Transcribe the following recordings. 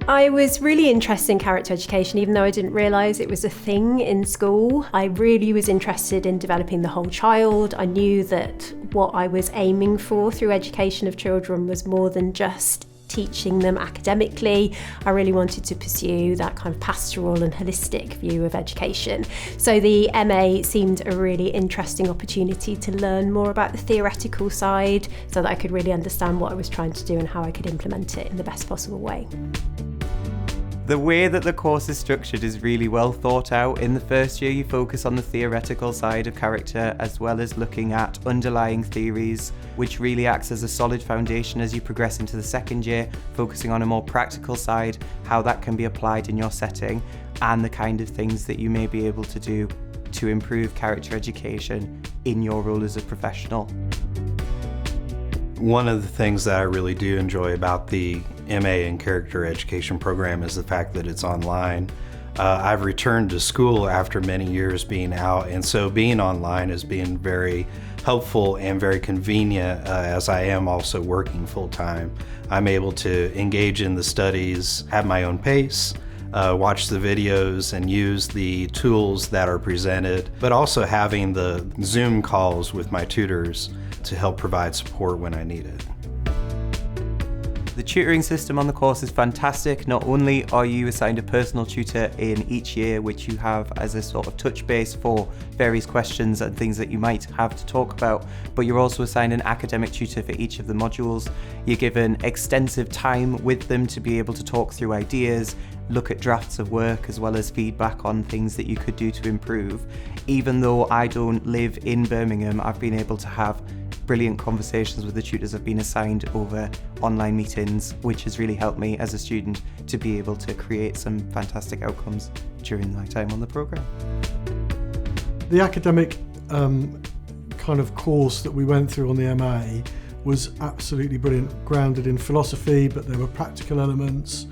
I was really interested in character education, even though I didn't realise it was a thing in school. I really was interested in developing the whole child. I knew that what I was aiming for through education of children was more than just teaching them academically. I really wanted to pursue that kind of pastoral and holistic view of education. So the MA seemed a really interesting opportunity to learn more about the theoretical side so that I could really understand what I was trying to do and how I could implement it in the best possible way. The way that the course is structured is really well thought out. In the first year, you focus on the theoretical side of character as well as looking at underlying theories, which really acts as a solid foundation as you progress into the second year, focusing on a more practical side, how that can be applied in your setting, and the kind of things that you may be able to do to improve character education in your role as a professional. One of the things that I really do enjoy about the MA in Character Education program is the fact that it's online. I've returned to school after many years being out, and so being online has been very helpful and very convenient as I am also working full-time. I'm able to engage in the studies at my own pace, watch the videos and use the tools that are presented, but also having the Zoom calls with my tutors to help provide support when I need it. The tutoring system on the course is fantastic. Not only are you assigned a personal tutor in each year, which you have as a sort of touch base for various questions and things that you might have to talk about, but you're also assigned an academic tutor for each of the modules. You're given extensive time with them to be able to talk through ideas, look at drafts of work, as well as feedback on things that you could do to improve. Even though I don't live in Birmingham, I've been able to have brilliant conversations with the tutors I've been assigned over online meetings, which has really helped me as a student to be able to create some fantastic outcomes during my time on the programme. The academic kind of course that we went through on the MA was absolutely brilliant, grounded in philosophy, but there were practical elements,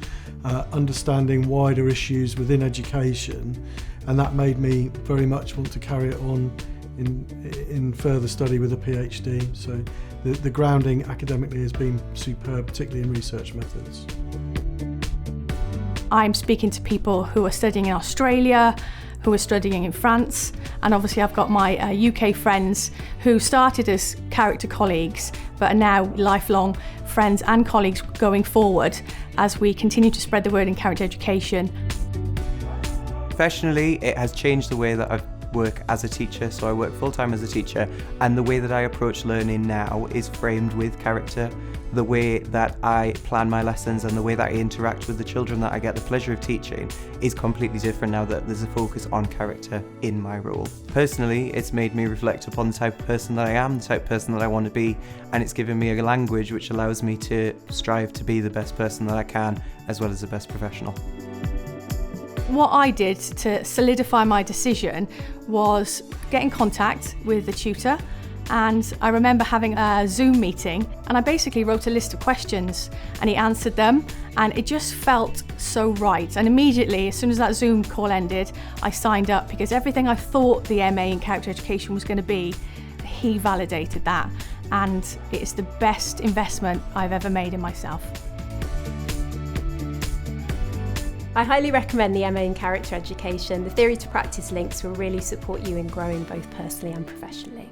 understanding wider issues within education, and that made me very much want to carry it on in further study with a PhD. So the grounding academically has been superb, particularly in research methods. I'm speaking to people who are studying in Australia, who are studying in France, and obviously I've got my UK friends who started as character colleagues but are now lifelong friends and colleagues going forward as we continue to spread the word in character education. Professionally, it has changed the way that I work as a teacher, so I work full-time as a teacher, and the way that I approach learning now is framed with character. The way that I plan my lessons and the way that I interact with the children that I get the pleasure of teaching is completely different now that there's a focus on character in my role. Personally, it's made me reflect upon the type of person that I am, the type of person that I want to be, and it's given me a language which allows me to strive to be the best person that I can, as well as the best professional. What I did to solidify my decision was get in contact with the tutor, and I remember having a Zoom meeting, and I basically wrote a list of questions and he answered them, and it just felt so right. And immediately, as soon as that Zoom call ended, I signed up, because everything I thought the MA in character education was going to be, he validated that, and it's the best investment I've ever made in myself. I highly recommend the MA in Character Education. The theory to practice links will really support you in growing both personally and professionally.